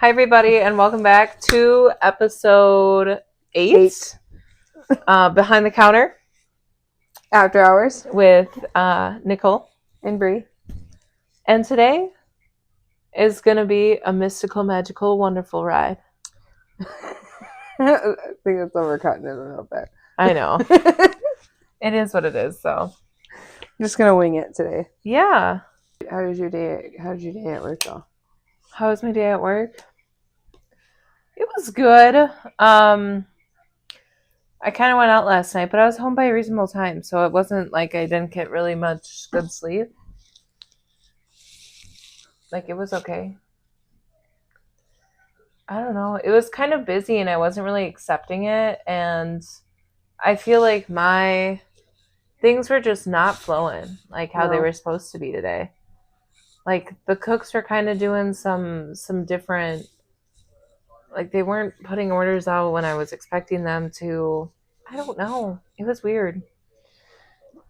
Hi, everybody, and welcome back to episode 8, Behind the Counter After Hours with Nicole. and Brie. And today is going to be a mystical, magical, wonderful ride. I think it's overcutting it a little bit. I know. It is what it is, so. I'm just gonna wing it today. Yeah. How did your day at work go? How was my day at work? It was good. I kind of went out last night, but I was home by a reasonable time, so it wasn't like I didn't get really much good sleep. Like, it was okay. I don't know. It was kind of busy and I wasn't really accepting it. And I feel like my things were just not flowing like how they were supposed to be today. Like the cooks were kind of doing some different, like they weren't putting orders out when I was expecting them to. I don't know. It was weird.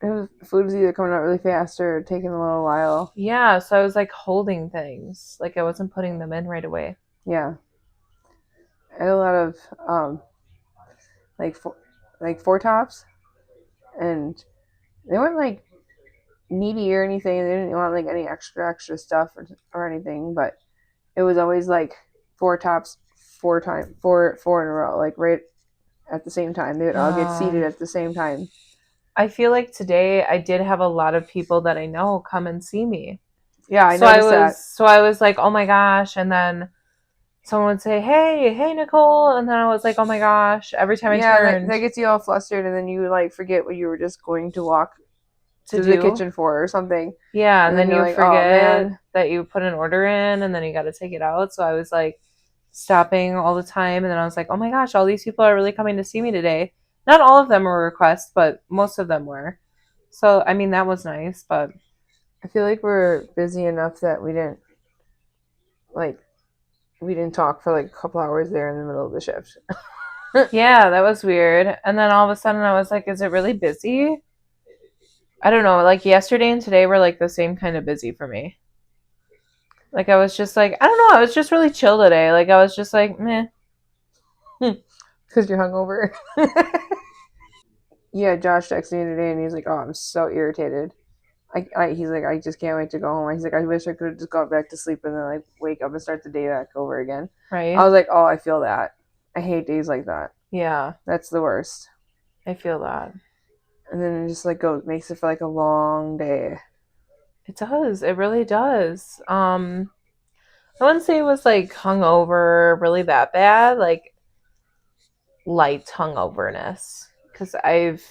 Food was either coming out really fast or taking a little while. Yeah, so I was like holding things. Like I wasn't putting them in right away. Yeah. I had a lot of four tops, and they weren't like needy or anything. They didn't want like any extra stuff or anything, but it was always like four tops, four in a row, like right at the same time. They would all get seated at the same time. I feel like today I did have a lot of people that I know come and see me. Yeah, I noticed that. So I was like, oh my gosh. And then someone would say, hey, Nicole. And then I was like, oh my gosh. Every time I turned. That gets you all flustered, and then you like forget what you were just going to walk to the kitchen for or something. Yeah, and then you like, forget that you put an order in and then you got to take it out. So I was like stopping all the time. And then I was like, oh my gosh, all these people are really coming to see me today. Not all of them were requests, but most of them were. So, I mean, that was nice, but I feel like we're busy enough that we didn't talk for like a couple hours there in the middle of the shift. Yeah, that was weird. And then all of a sudden I was like, is it really busy? I don't know. Like yesterday and today were like the same kind of busy for me. Like I was just like, I don't know. I was just really chill today. Like I was just like, meh. Because you're hungover. Yeah, Josh texted me today and he's like, oh, I'm so irritated. He's like, I just can't wait to go home. He's like, I wish I could have just gone back to sleep and then like wake up and start the day back over again. Right. I was like, oh, I feel that. I hate days like that. Yeah. That's the worst. I feel that. And then it just like makes it for like a long day. It does. It really does. I wouldn't say it was like hungover really that bad, like light hungoverness. Because I've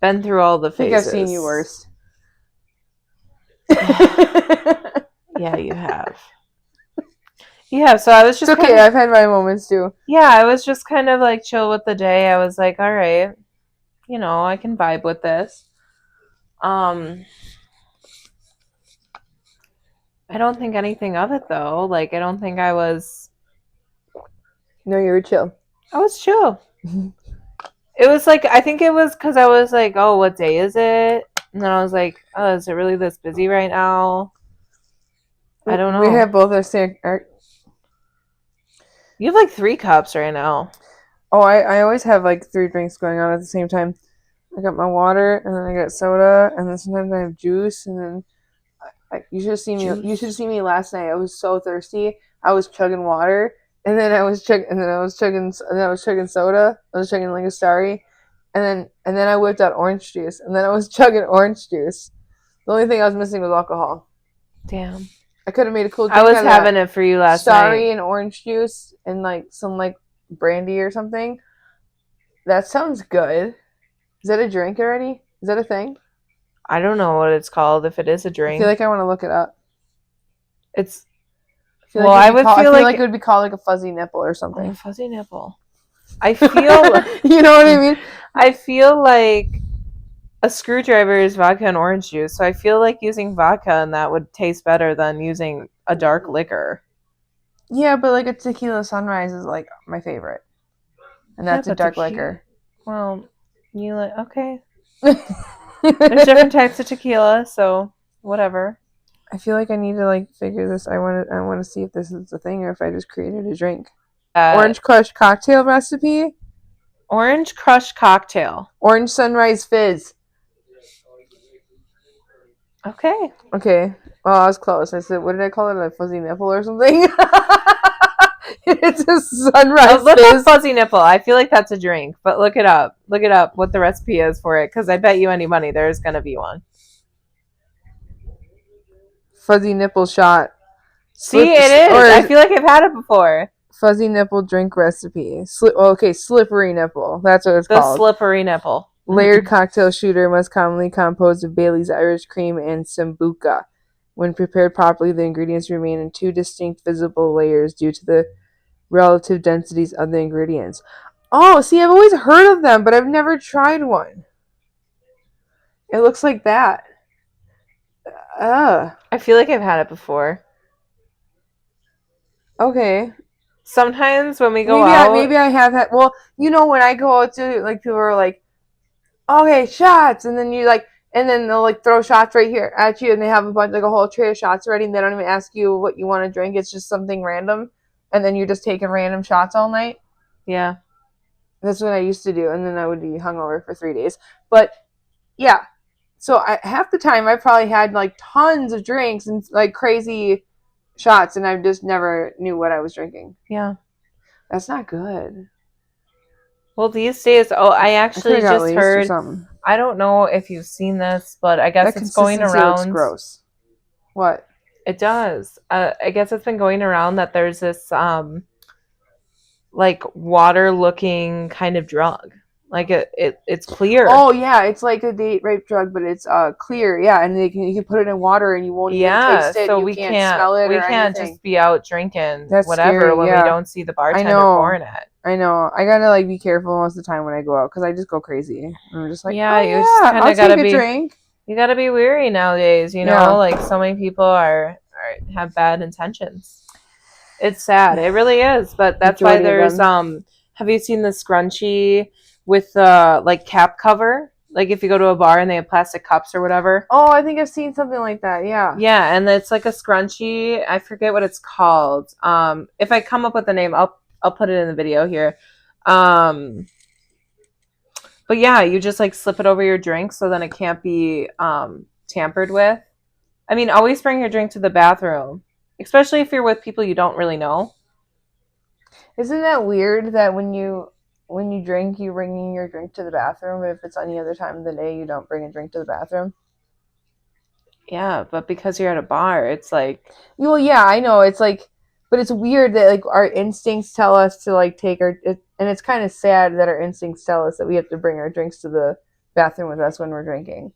been through all the phases. I think I've seen you worse. Yeah, you have. Yeah, so I was just it's okay. I've had my moments too. Yeah, I was just kind of like chill with the day. I was like, all right, you know, I can vibe with this. I don't think anything of it though. Like, I don't think I was. No, you were chill. I was chill. It was like, I think it was because I was like, oh, what day is it? And then I was like, oh, is it really this busy right now? I don't know. We have both our You have like 3 cups right now. Oh, I always have like 3 drinks going on at the same time. I got my water, and then I got soda, and then sometimes I have juice, and then you should have seen me. You should have seen me last night. I was so thirsty. I was chugging water, and then I was chugging soda. I was chugging like a starry, and then I whipped out orange juice, and then I was chugging orange juice. The only thing I was missing was alcohol. Damn. I could have made a cool drink. I was having it for you last night. Starry and orange juice and like some like brandy or something. That sounds good. Is that a drink already? Is that a thing? I don't know what it's called. If it is a drink, I feel like I want to look it up. It's. I feel like it would be called like a fuzzy nipple or something. A fuzzy nipple. I feel. You know what I mean? I feel like a screwdriver is vodka and orange juice, so I feel like using vodka and that would taste better than using a dark liquor. Yeah, but like a tequila sunrise is like my favorite, and that's a dark liquor. Well, you okay? There's different types of tequila, so whatever. I feel like I need to like figure this. I want to see if this is a thing or if I just created a drink. Orange Crush cocktail recipe. Orange Crush cocktail. Orange Sunrise Fizz. Okay. Okay. Well, I was close. I said, what did I call it? A fuzzy nipple or something? It's a sunrise Look fizz. up fuzzy nipple. I feel like that's a drink, but look it up. Look it up what the recipe is for it, because I bet you any money there's gonna be one. Fuzzy nipple shot. See, it is. I feel like I've had it before. Fuzzy nipple drink recipe. Slippery nipple. That's what it's The called. slippery nipple. Layered cocktail shooter, most commonly composed of Bailey's Irish cream and Sambuca. When prepared properly, the ingredients remain in two distinct visible layers due to the relative densities of the ingredients. Oh, see, I've always heard of them, but I've never tried one. It looks like that. I feel like I've had it before. Okay. Sometimes when we go out, maybe I have had. Well, when I go out to like people are like, okay, shots, and then you like, and then they'll like throw shots right here at you, and they have a bunch like a whole tray of shots ready, and they don't even ask you what you want to drink. It's just something random, and then you're just taking random shots all night. Yeah, that's what I used to do, and then I would be hungover for 3 days. But yeah, so half the time I probably had like tons of drinks and like crazy shots, and I just never knew what I was drinking. Yeah, that's not good. Well, these days, I actually just heard. I don't know if you've seen this, but I guess it's going around. Looks gross. What? It does. I guess it's been going around that there's this like water-looking kind of drug. Like it's clear. Oh yeah, it's like a date rape drug, but it's clear. Yeah, and you can put it in water and you won't even taste it. So you can't smell it. We can't anything. just be out drinking That's whatever scary, when we don't see the bartender pouring it. I know. I gotta like be careful most of the time when I go out because I just go crazy. I'm just like, you just kind of gotta be. Drink. You gotta be wary nowadays. You know, like so many people have bad intentions. It's sad. It really is. But that's why there's Have you seen the scrunchie with the like cap cover? Like if you go to a bar and they have plastic cups or whatever. Oh, I think I've seen something like that. Yeah. Yeah, and it's like a scrunchie. I forget what it's called. If I come up with the name, I'll put it in the video here. But yeah, you just like slip it over your drink so then it can't be tampered with. I mean, always bring your drink to the bathroom, especially if you're with people you don't really know. Isn't that weird that when you drink, you bring your drink to the bathroom, but if it's any other time of the day, you don't bring a drink to the bathroom? Yeah, but because you're at a bar, it's like... Well, yeah, I know. It's like... But it's weird that like our instincts tell us to like take and it's kind of sad that our instincts tell us that we have to bring our drinks to the bathroom with us when we're drinking.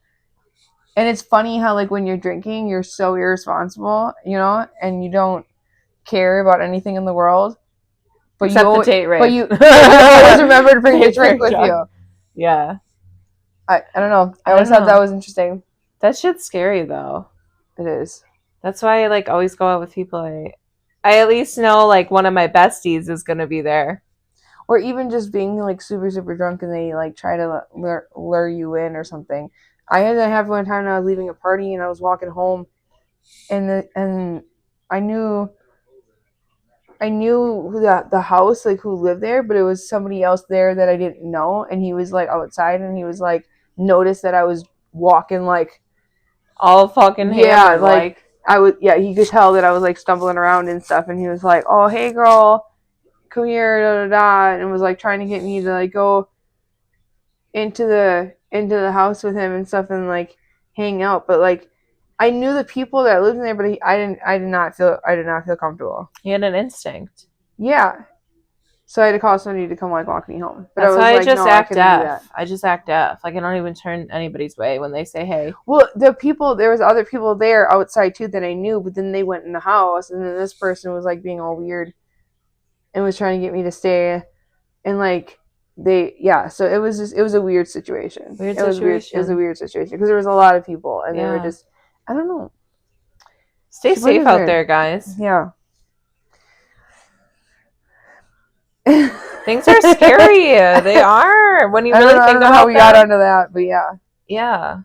And it's funny how like when you're drinking, you're so irresponsible, and you don't care about anything in the world. But except the date rape. But you always remember to bring your drink with you. Yeah. I don't know. I always thought that was interesting. That shit's scary though. It is. That's why I like always go out with people I at least know like one of my besties is gonna be there. Or even just being like super, super drunk and they like try to lure you in or something. I had to have one time when I was leaving a party and I was walking home and I knew who the house, like who lived there, but it was somebody else there that I didn't know, and he was like outside and he was like noticed that I was walking like all fucking hammered, like I was, he could tell that I was like stumbling around and stuff, and he was like, "Oh, hey girl, come here," da da da, and was like trying to get me to like go into the house with him and stuff and like hang out, but like I knew the people that lived in there, but I did not feel comfortable. He had an instinct. Yeah. So I had to call somebody to come like walk me home. But that's why I just act deaf. I just act deaf. Like I don't even turn anybody's way when they say hey. Well, there was other people there outside too that I knew, but then they went in the house, and then this person was like being all weird and was trying to get me to stay, and like so it was a weird situation. It was a weird situation because there was a lot of people and they were just, I don't know. Stay safe out there, guys. Yeah. Things are scary. They are. When you really think about how we got onto that, but yeah. Yeah.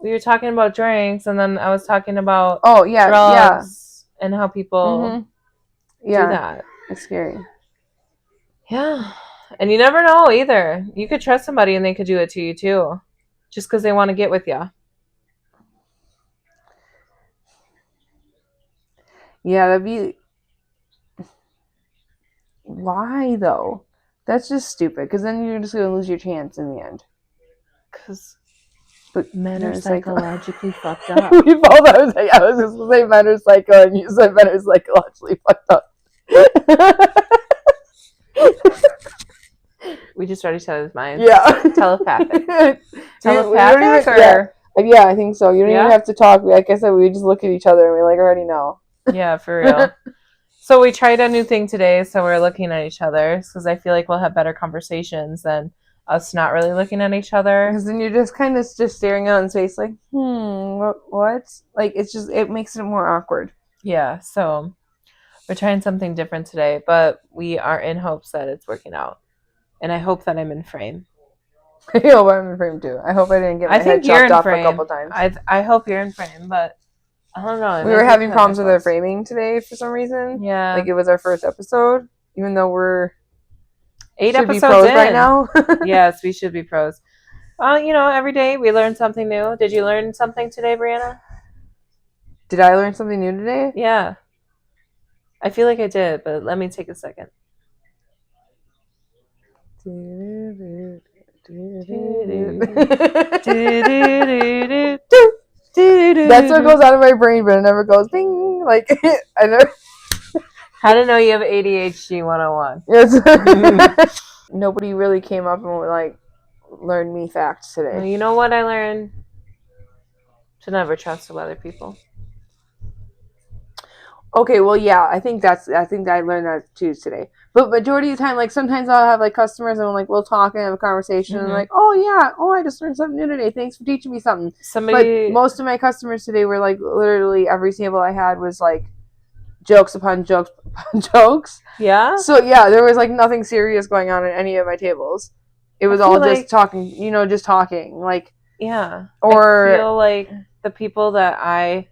we were talking about drinks, and then I was talking about Oh yeah, yeah. drugs and how people do Yeah, that. it's scary. Yeah. And you never know either. You could trust somebody and they could do it to you too, just because they want to get with you. Yeah, that'd be why though. That's just stupid. Because then you're just gonna lose your chance in the end. Because But men are men are psycho. psychologically fucked up. We both. I was just gonna say men are psycho, and you said men are psychologically fucked up. We just read each other's minds. Yeah. Telepathic. Telepathic Or yeah, I think so. You don't Yeah? even have to talk. Like I said, we just look at each other and we like already know. Yeah, for real. So we tried a new thing today, so we're looking at each other because I feel like we'll have better conversations than us not really looking at each other. Because then you're just kind of just staring out in space, like, what? Like it makes it more awkward. Yeah, so we're trying something different today, but we are in hopes that it's working out. And I hope that I'm in frame. I hope I'm in frame too. I hope I didn't get my head chopped off a couple times. I hope you're in frame, but I don't know. We were having problems with our framing today for some reason. Yeah. Like it was our first episode, even though we're 8 should be episodes pros in right now. Yes, we should be pros. Every day we learn something new. Did you learn something today, Brianna? Did I learn something new today? Yeah. I feel like I did, but let me take a second. That's what goes out of my brain, but it never goes ding. Like I never. How to know you have ADHD 101. Yes. Nobody really came up and like learned me facts today. Well, you know what I learned? To never trust other people. Okay, well, yeah, I think I learned that too today. But majority of the time, like sometimes I'll have like customers and we'll talk and have a conversation and like, oh yeah, I just learned something new today. Thanks for teaching me something. But most of my customers today were like literally every table I had was like jokes upon jokes upon jokes. Yeah. So yeah, there was like nothing serious going on at any of my tables. It was all just talking, just talking. Like yeah. Or I feel like the people that I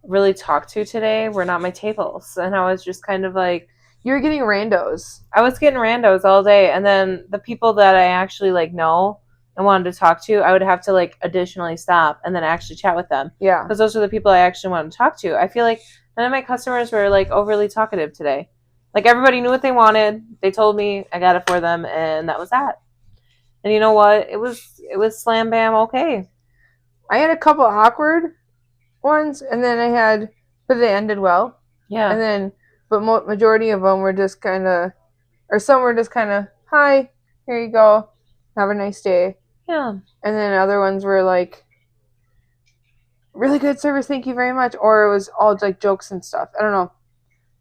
really talked to today were not my tables, and I was just kind of like, you were getting randos. I was getting randos all day, and then the people that I actually like know and wanted to talk to, I would have to like additionally stop and then actually chat with them. Yeah, because those are the people I actually wanted to talk to. I feel like none of my customers were like overly talkative today. Like everybody knew what they wanted. They told me, I got it for them, and that was that. And you know what? It was slam bam okay. I had a couple awkward ones, and then but they ended well. Yeah. And then, but majority of them were just kind of, or some were just kind of, hi, here you go, have a nice day. Yeah. And then other ones were like, really good service, thank you very much, or it was all like jokes and stuff. I don't know.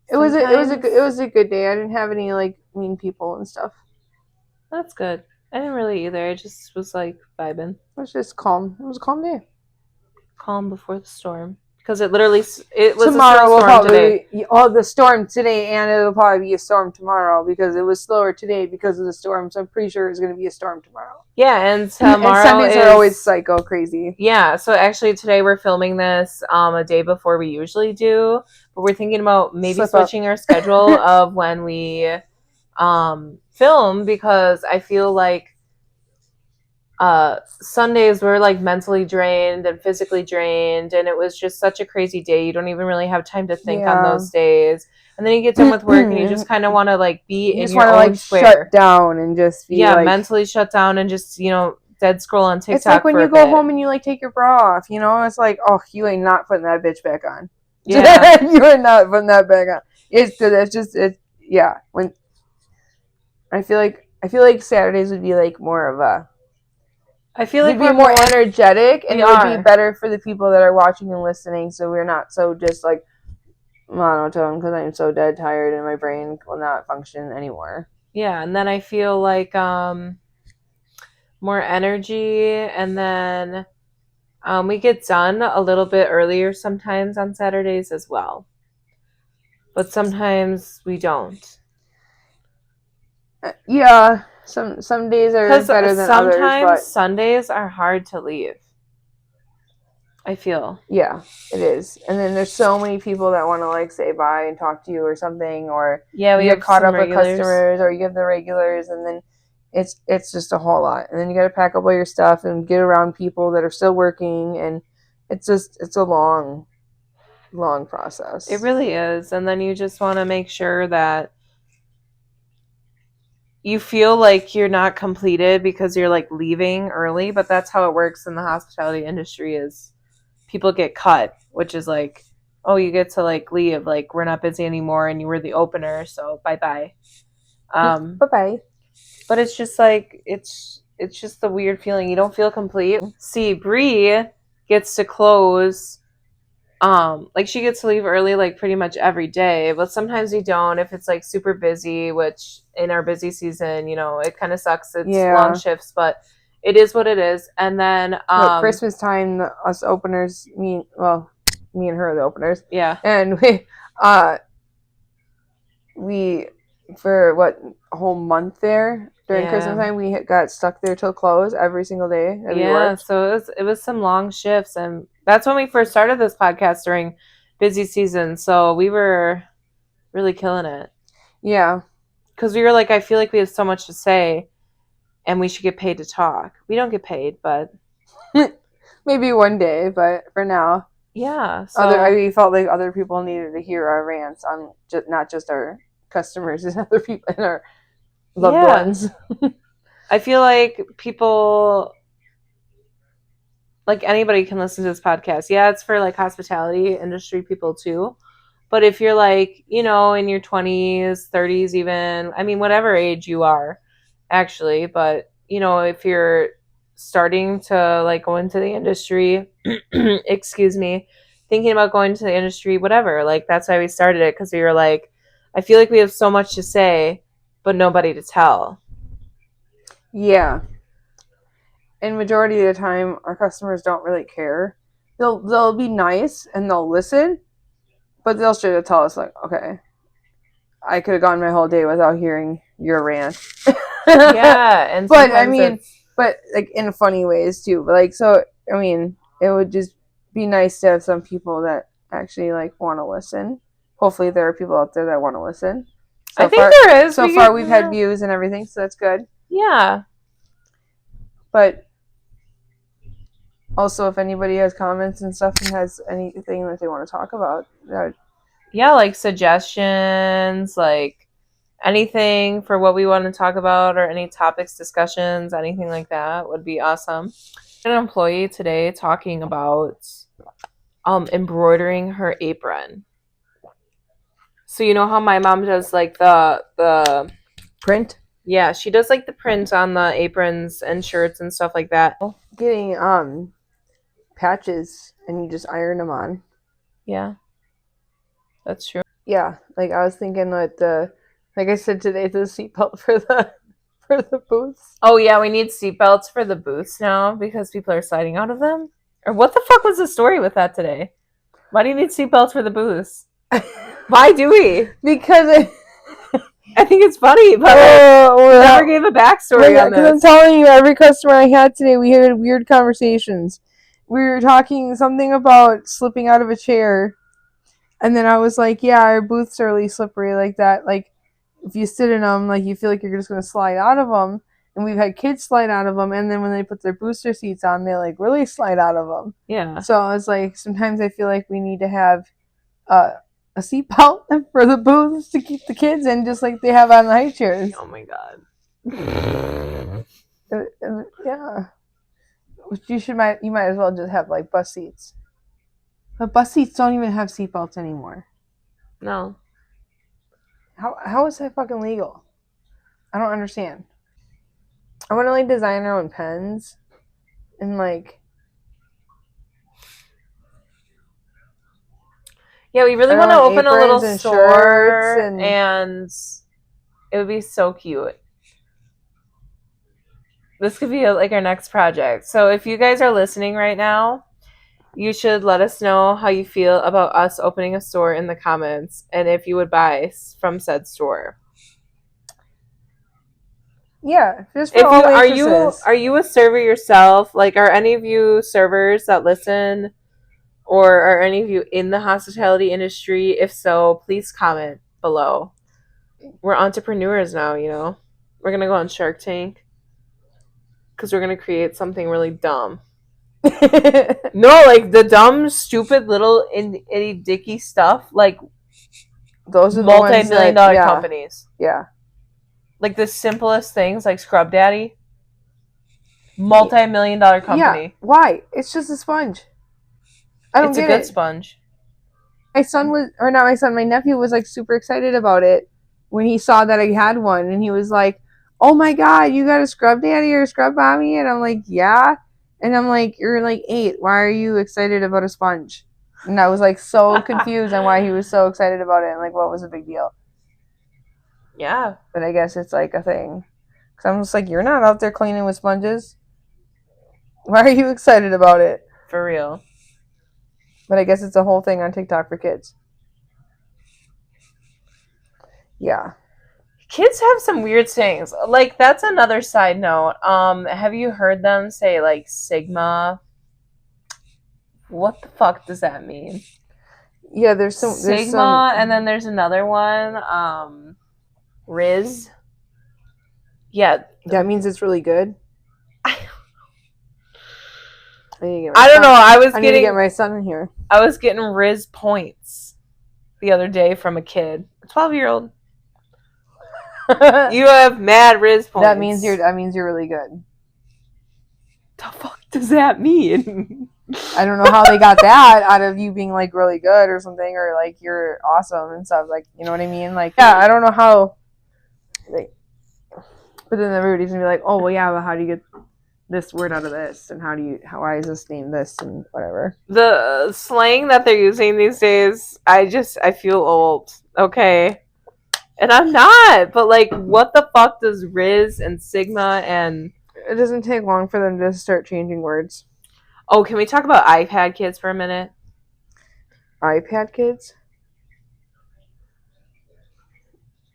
It was a good day. I didn't have any like mean people and stuff. That's good. I didn't really either. I just was like vibing. It was just calm. It was a calm day. Calm before the storm. Because it was tomorrow a storm today. The storm today, and it'll probably be a storm tomorrow because it was slower today because of the storm. So I'm pretty sure it's going to be a storm tomorrow. Yeah, and tomorrow and Sundays are always psycho crazy. Yeah, so actually today we're filming this a day before we usually do, but we're thinking about maybe switching our schedule of when we film, because I feel like Sundays we're like mentally drained and physically drained, and it was just such a crazy day. You don't even really have time to think on those days, and then you get done with work and you just kind of want to like be in your own square, shut down and just be mentally shut down and just dead scroll on TikTok. It's like when you go home and you like take your bra off, it's like, oh, you ain't not putting that bitch back on. Yeah, you are not putting that back on. When I feel like Saturdays would be like more of a. I feel like we're more energetic, and it would be better for the people that are watching and listening, so we're not so just like monotone, because I'm so dead tired and my brain will not function anymore. Yeah, and then I feel like more energy, and then we get done a little bit earlier sometimes on Saturdays as well. But sometimes we don't. Yeah. Some days are better than others, but Sundays are hard to leave. I feel. Yeah, it is. And then there's so many people that want to like say bye and talk to you or something, or Yeah, you we get have caught some up with regulars. customers, or you have the regulars, and then it's just a whole lot. And then you got to pack up all your stuff and get around people that are still working, and it's a long It process. really is. And then you just want to make sure that you feel like you're not completed because you're like leaving early, but that's how it works in the hospitality industry is people get cut, which is like, oh, you get to like leave, like we're not busy anymore and you were the opener, so bye-bye. Um Bye bye. but it's just like it's just the weird feeling. You don't feel complete. See, Bree gets to close like she gets to leave early like pretty much every day, but sometimes we don't if it's like super busy, which in our busy season, it kind of sucks. It's long Yeah. shifts, but it is what it is. And then But Christmas time, us openers, me and her are the openers, yeah. and we for what a whole month there during Christmas Yeah. time, we got stuck there till close every single day that we Yeah, worked. so it was some long shifts, and that's when we first started this podcast during busy season. So we were really killing it Yeah, because we were like, I feel like we have so much to say, and we should get paid to talk. We don't get paid, but maybe one day, but for now, yeah. I So we felt like other people needed to hear our rants on not just our customers and other people and our loved yeah, ones. I feel like people, like anybody, can listen to this podcast. Yeah, it's for like hospitality industry people too. But if you're like, in your 20s, 30s, even, I mean, whatever age you are, actually, but, if you're starting to like go into the industry, excuse me, thinking about going to the industry, whatever, like that's why we started it because we were like, I feel like we have so much to say, but nobody to tell. Yeah, and majority of the time, our customers don't really care. They'll be nice and they'll listen, but they'll straight up tell us like, okay, I could have gone my whole day without hearing your rant. Yeah, and But I sometimes mean, it's, but like in funny ways too. But like, so I mean, it would just be nice to have some people that actually like want to listen. Hopefully, there are people out there that want to listen. I So think far, there is. so We far get, we've had views and everything, so that's good. yeah. But also, if anybody has comments and stuff and has anything that they want to talk about, Yeah, like suggestions, like anything for what we want to talk about or any topics, discussions, anything like that would be awesome. An employee today talking about embroidering her apron. So you know how my mom does like the print yeah, she does like the print on the aprons and shirts and stuff like that. getting patches and you just iron them on. Yeah, that's true. Yeah, like I was thinking that like I said today, the seatbelt for the for the booths. Oh yeah, we need seatbelts for the booths now because people are sliding out of them. Or what the fuck was the story with that today? Why do you need seatbelts for the booths? Why do we? Because I think it's funny, but like, never gave a backstory on because I'm this. telling you, every customer I had today, we had weird conversations. We were talking something about slipping out of a chair, and then I was like, "Yeah, our booths are really slippery like that. Like, if you sit in them, like you feel like you're just gonna slide out of them." And we've had kids slide out of them, and then when they put their booster seats on, they like really slide out of them. Yeah. So I was like, sometimes I feel like we need to have uh, a seatbelt for the booths to keep the kids in, just like they have on the high chairs. Oh my god. Yeah, you might as well just have like bus seats. But bus seats don't even have seatbelts anymore. No. How is that fucking legal? I don't understand. I want to like design our own pens and like Yeah, we really our want to own open a little aprons and shirts store and and it would be so cute. This could be like our next project. So if you guys are listening right now, you should let us know how you feel about us opening a store in the comments and if you would buy from said store. yeah, just for If you all are you waitresses. are you a server yourself? Like are any of you servers that listen? Or are any of you in the hospitality industry? If so, please comment below. We're entrepreneurs now, you know. We're gonna go on Shark Tank because we're gonna create something really dumb. No, like the dumb, stupid little itty dicky stuff, like Those are the ones multi-million that, dollar yeah, companies. yeah. Like the simplest things, like Scrub Daddy, multi-million dollar Yeah. company. Why? It's just a sponge. I don't It's a get good it. sponge. My son was, or not my son, my nephew was like super excited about it when he saw that I had one, and he was like, "Oh my god, you got a scrub daddy or a scrub mommy?" And I'm like, "Yeah." And I'm like, "You're like 8. Why are you excited about a sponge?" And I was like so confused on why he was so excited about it and like what was the big deal. Yeah. But I guess it's like a thing. Cause I'm just like, "You're not out there cleaning with sponges. Why are you excited about it?" For real. But I guess it's a whole thing on TikTok for kids. Yeah. Kids have some weird sayings. Like that's another side note. Have you heard them say like Sigma? What the fuck does that mean? Yeah, there's some Sigma, and then there's another one, Riz. Yeah. that means it's really good. I I don't know. I need to get my son in here. I was getting Riz points the other day from a kid, a 12-year-old. You have mad Riz points. That means you're really good. The fuck does that mean? I don't know how they got that out of you being like really good or something, or like you're awesome and stuff. Like, you know what I mean? Like, yeah, I don't know how. Like, but then everybody's gonna be like, "Oh, well, yeah, but how do you get this word out of this? And why is this name this and whatever?" The slang that they're using these days, I feel old. Okay. And I'm not, but like, what the fuck does Riz and Sigma and. It doesn't take long for them to start changing words. Oh, can we talk about iPad kids for a minute? iPad kids?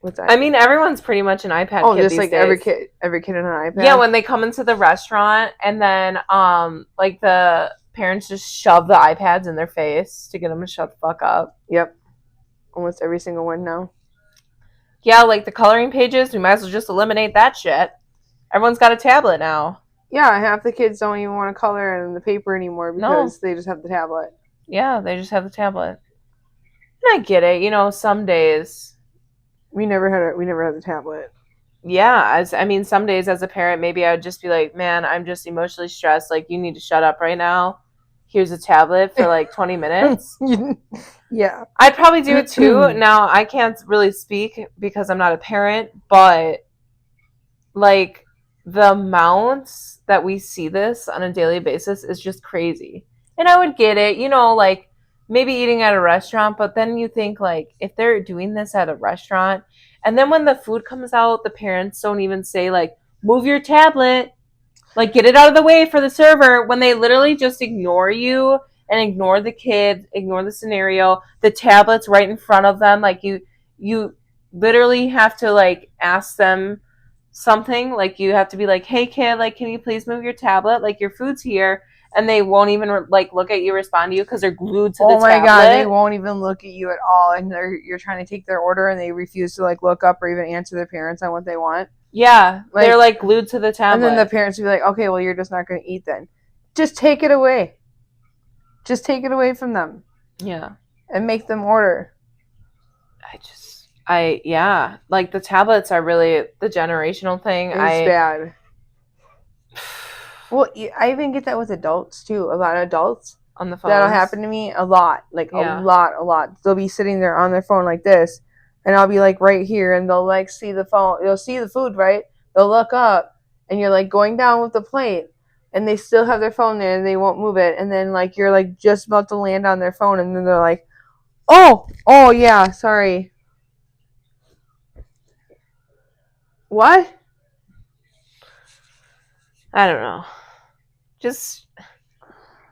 What's that? I mean, everyone's pretty much an iPad kid just these like days. every kid on an iPad? Yeah, when they come into the restaurant and then, like the parents just shove the iPads in their face to get them to shut the fuck up. Yep. Almost every single one now. Yeah, like the coloring pages, we might as well just eliminate that shit. Everyone's got a tablet now. Yeah, half the kids don't even want to color in the paper anymore because they just have the tablet. Yeah, they just have the tablet. And I get it, you know, some days. We never had the tablet. Yeah, some days as a parent, maybe I would just be like, man, I'm just emotionally stressed. Like, you need to shut up right now. Here's a tablet for like 20 minutes. Yeah. I'd probably do it too. Now, I can't really speak because I'm not a parent, but like the amounts that we see this on a daily basis is just crazy. And I would get it, you know, like maybe eating at a restaurant, but then you think like if they're doing this at a restaurant and then when the food comes out, the parents don't even say like, move your tablet, like get it out of the way for the server, when they literally just ignore you and ignore the kid, ignore the scenario. The tablet's right in front of them. Like you literally have to like ask them something. Like you have to be like, hey kid, like can you please move your tablet? Like your food's here. And they won't even like look at you, respond to you because they're glued to the tablet. Oh my god, they won't even look at you at all, and you're trying to take their order, and they refuse to like look up or even answer their parents on what they want. Yeah, like, they're like glued to the tablet. And then the parents will be like, "Okay, well you're just not going to eat then. Just take it away. Just take it away from them. Yeah, and make them order." Yeah, like the tablets are really the generational thing. It's bad. Well, I even get that with adults too. A lot of adults on the phone. That'll happen to me a lot. Like a lot. They'll be sitting there on their phone like this, and I'll be like right here, and they'll like see the phone. They'll see the food, right? They'll look up, and you're like going down with the plate, and they still have their phone there, and they won't move it. And then like you're like just about to land on their phone, and then they're like, "Oh yeah, sorry." What? I don't know.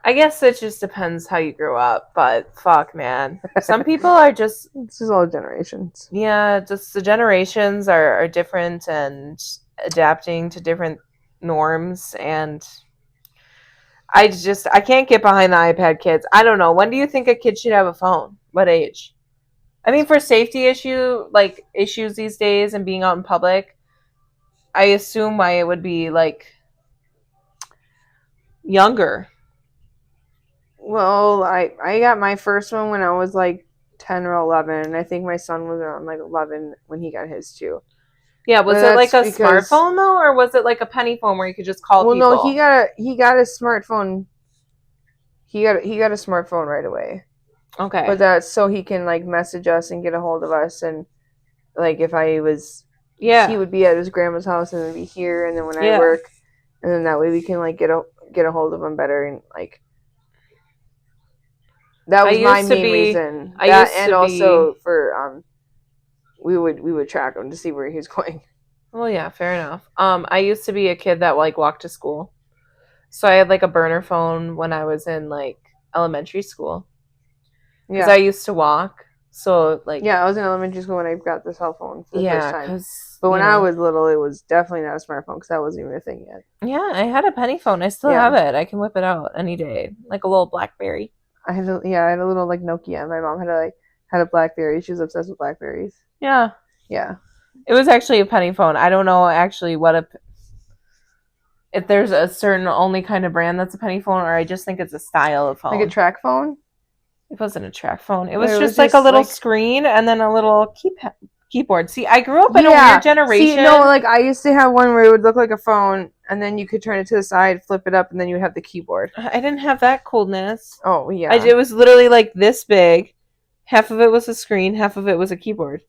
I guess it just depends how you grew up, but fuck, man. Some people are just... This is all generations. Yeah, just the generations are different and adapting to different norms, and I can't get behind the iPad kids. I don't know. When do you think a kid should have a phone? What age? I mean, for safety issues these days and being out in public, I assume why it would be like younger. Well, I got my first one when I was like 10 or 11, and I think my son was around like 11 when he got his too. Yeah, But was it like that's a because, smartphone though, or was it like a penny phone where you could just call well, no, people? he got a smartphone. He got a smartphone right away. But Okay. that's so he can like message us and get a hold of us, and like if I was, he Yeah. would be at his grandma's house and then be here, and then when I Yeah. work, and then that way we can like get a hold of him better, and like that I was my used to main be reason. I That, used and to be also for we would track him to see where he's going. well, yeah, fair enough. I used to be a kid that like walked to school. So I had like a burner phone when I was in like elementary school because I Yeah, used to walk. So like yeah. I was in elementary school when I got the cell phone for the first yeah, time. cuz But when I was little, it was definitely not a smartphone because that wasn't even a thing yet. yeah, I had a penny phone. I still have Yeah, it. I can whip it out any day. Like a little BlackBerry. I had a little like Nokia. My mom had a BlackBerry. She was obsessed with Blackberries. Yeah. Yeah, It was actually a penny phone. I don't know actually what a if there's a certain only kind of brand that's a penny phone or I just think it's a style of like a phone. track phone. It wasn't a track phone. It was It was just like a just little like, screen and then a little keyboard. See, I grew up in a weird yeah. See, no, generation. like I used to have one where it would look like a phone, and then you could turn it to the side, flip it up, and then you would have the keyboard. I didn't have that coolness. Oh yeah. It was literally like this big. Half of it was a screen, half of it was a keyboard.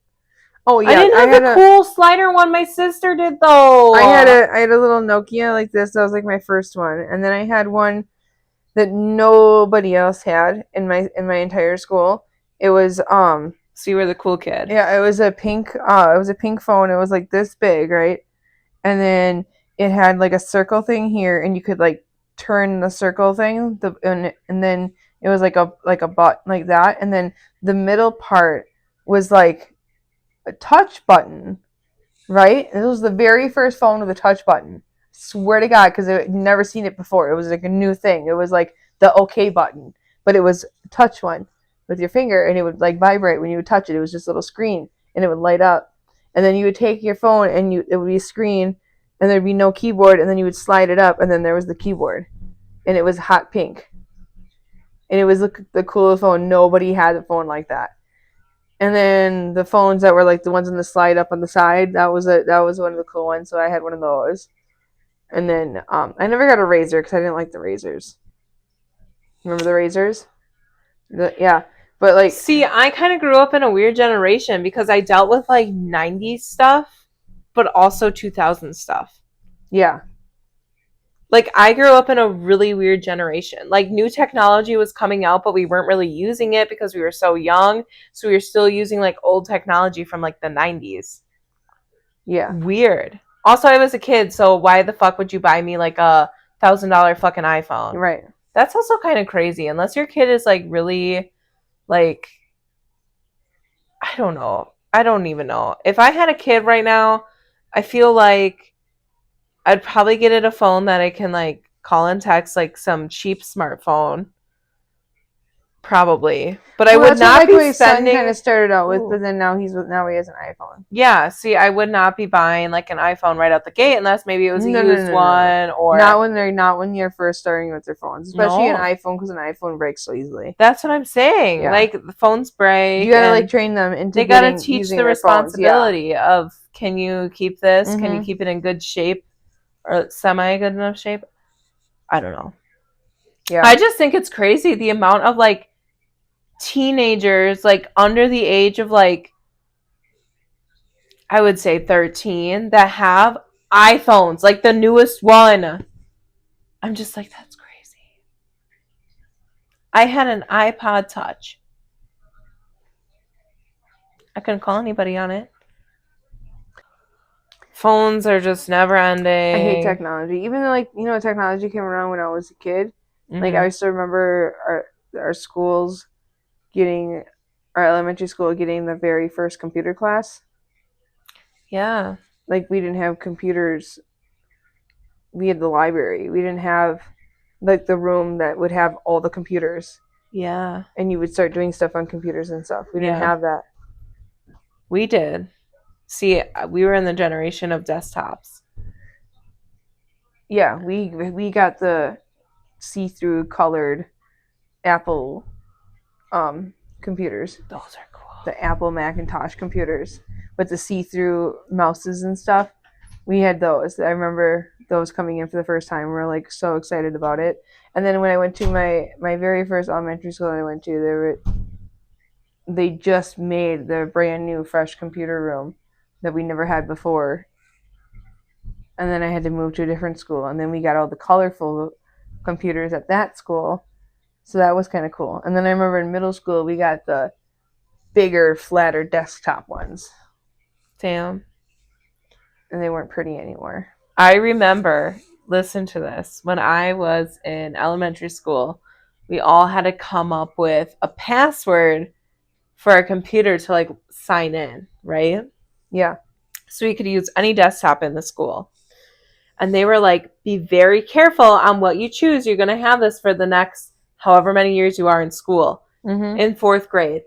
Oh I yeah. didn't have the cool slider one my sister did though. I had a little Nokia like this. That was like my first one, and then I had one that nobody else had in my entire school. It was So you were the cool kid. yeah, it was a pink phone. It was like this big, right? And then it had like a circle thing here, and you could like turn the circle thing, and then it was like a button like that, and then the middle part was like a touch button, right? And it was the very first phone with a touch button. Swear to God, because I'd never seen it before. It was like a new thing. It was like the OK button, but it was a touch one with your finger, and it would like vibrate when you would touch it. It was just a little screen, and it would light up. And then you would take your phone, and it would be a screen, and there'd be no keyboard, and then you would slide it up, and then there was the keyboard, and it was hot pink, and it was the coolest phone. Nobody had a phone like that. And then the phones that were like the ones in the slide up on the side, that was one of the cool ones. So I had one of those. And then I never got a razor because I didn't like the razors. Remember the razors? Yeah, but like See, I kind of grew up in a weird generation because I dealt with like 90s stuff, but also 2000 stuff. yeah, Like I grew up in a really weird generation. Like new technology was coming out, but we weren't really using it because we were so young. So we were still using like old technology from like the 90s. yeah, Weird. Also, I was a kid, so why the fuck would you buy me like $1,000 fucking iPhone? right, That's also kind of crazy. Unless your kid is like really like I don't know. I don't even know. If I had a kid right now, I feel like I'd probably get it a phone that I can like call and text like some cheap smartphone. Probably. But I well, would that's what not like be my son kind spending of started out with, Ooh. but then now he has an iPhone. Yeah, see, I would not be buying like an iPhone right out the gate unless maybe it was a used No. one or Not when you're first starting with their phones, especially an no. iPhone because an iPhone breaks so easily. That's what I'm saying. Yeah, Like the phones you break gotta like and train them into they got to getting teach using the their phones. Yeah. responsibility of can you keep this? Can you Mhm. keep it in good shape or semi good enough shape? I don't know. Yeah. I just think it's crazy the amount of like teenagers like under the age of like I would say 13 that have iPhones, like the newest one. I'm just like that's crazy. I had an iPod Touch. I couldn't call anybody on it. Phones are just never I hate ending. technology. Even though, like, technology came around when I was a kid. Like, Mm-hmm. I still remember our schools getting, our elementary school getting the very first computer class. Yeah. Like, we didn't have computers. We had the library. We didn't have like the room that would have all the computers, Yeah. and you would start doing stuff on computers and stuff. We didn't Yeah. have that. We did. See, we were in the generation of desktops. Yeah, we got the see-through colored Apple computers, Those are cool. the Apple Macintosh computers with the see-through mouses and stuff. We had those. I remember those coming in for the first time. We were like so excited about it. And then when I went to my very first elementary school I went to, they just made the brand new fresh computer room that we never had before. And then I had to move to a different school, and then we got all the colorful computers at that school. So that was kind of cool. And then I remember in middle school we got the bigger, flatter desktop ones, Damn. and they weren't pretty anymore. I remember, listen to this, when I was in elementary school, we all had to come up with a password for our computer to like sign in, right? Yeah. So we could use any desktop in the school. And they were like, be very careful on what you choose. You're going to have this for the next however many years you are in school. Mm-hmm. In 4th grade.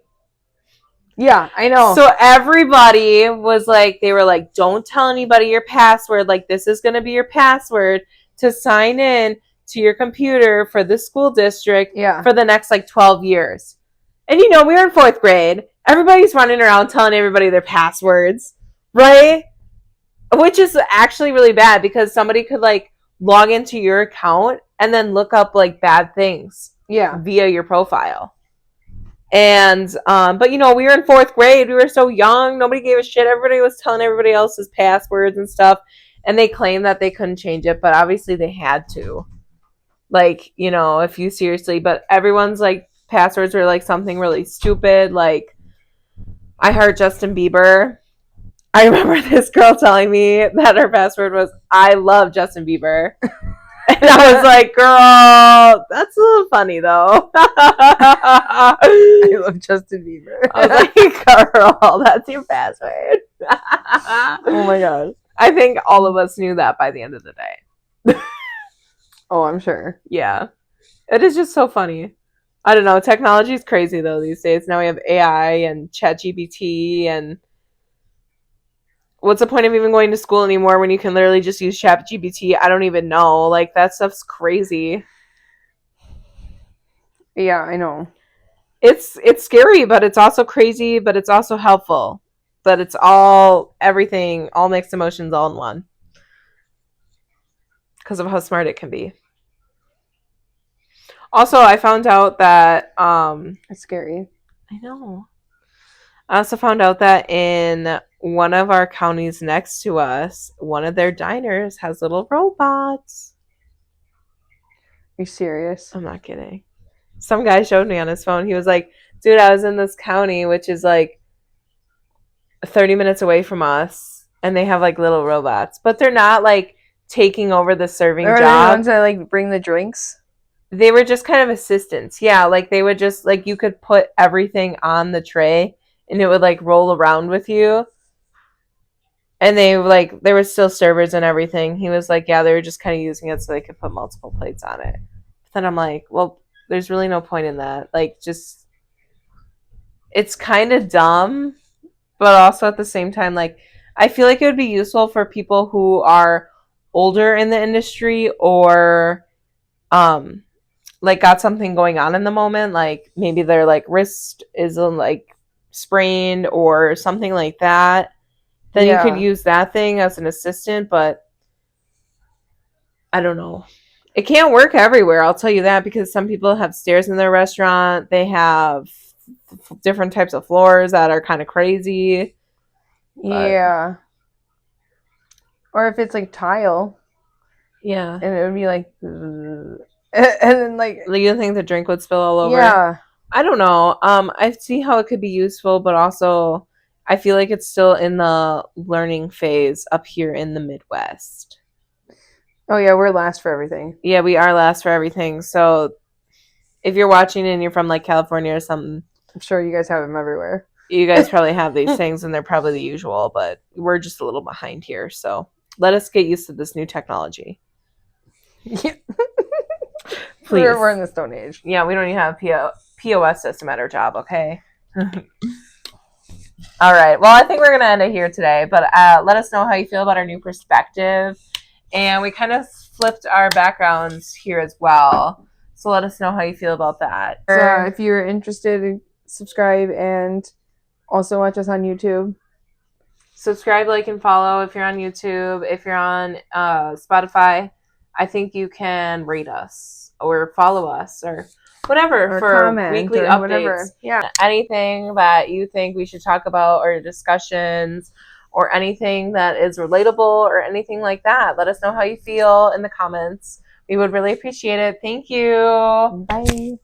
Yeah, I know. So everybody was like, they were like, don't tell anybody your password. Like, this is going to be your password to sign in to your computer for the school district for the next like 12 years. And you know, we were in 4th grade. Everybody's running around telling everybody their passwords, right? Which is actually really bad because somebody could like log into your account and then look up like bad things via your profile. And but you know, we were in 4th grade, we were so young, nobody gave a shit. Everybody was telling everybody else's passwords and stuff, and they claimed that they couldn't change it, but obviously they had to, like, you know, if you seriously. But everyone's like passwords were like something really stupid, like I heart Justin Bieber. I remember this girl telling me that her password was I love Justin Bieber. And I was like, girl, that's a little funny, though. I love Justin Bieber. I was like, girl, that's your password. Oh my god. I think all of us knew that by the end of the day. Oh, I'm sure. Yeah. It is just so funny. I don't know. Technology is crazy, though, these days. Now we have AI and ChatGPT, and what's the point of even going to school anymore when you can literally just use ChatGPT? I don't even know. Like, that stuff's crazy. Yeah, I know. It's scary, but it's also crazy, but it's also helpful. But it's all everything, all mixed emotions all in one. Because of how smart it can be. Also, I found out that it's scary. I know. I also found out that in one of our counties next to us, one of their diners has little robots. Are you serious? I'm not kidding. Some guy showed me on his phone. He was like, dude, I was in this county, which is like 30 minutes away from us, and they have like little robots. But they're not like taking over the serving job. Are they the ones that like bring the drinks? They were just kind of assistants. Yeah, like they would just like you could put everything on the tray and it would like roll around with you. And they like there were still servers and everything. He was like, yeah, they were just kind of using it so they could put multiple plates on it. But then I'm like, well, there's really no point in that. Like, just it's kind of dumb, but also at the same time, like I feel like it would be useful for people who are older in the industry or like got something going on in the moment, like maybe their like wrist is like sprained or something like that. Then you could use that thing as an assistant, but I don't know. It can't work everywhere, I'll tell you that, because some people have stairs in their restaurant. They have different types of floors that are kind of crazy. Yeah. Or if it's like tile. Yeah. And it would be like and then like you think the drink would spill all over? Yeah. I don't know. I see how it could be useful, but also I feel like it's still in the learning phase up here in the Midwest. Oh yeah, we're last for everything. Yeah, we are last for everything. So if you're watching and you're from like California or something, I'm sure you guys have them everywhere. You guys probably have these things and they're probably the usual, but we're just a little behind here. So let us get used to this new technology. Yeah. Please. We're in the Stone Age. Yeah, we don't even have a POS system at our job, okay? All right. Well, I think we're going to end it here today, but let us know how you feel about our new perspective. And we kind of flipped our backgrounds here as well. So let us know how you feel about that. So if you're interested, subscribe and also watch us on YouTube. Subscribe, like, and follow if you're on YouTube. If you're on Spotify, I think you can rate us or follow us or whatever Or for comment weekly or updates. whatever. Yeah. Anything that you think we should talk about or discussions or anything that is relatable or anything like that. Let us know how you feel in the comments. We would really appreciate it. Thank you. Bye.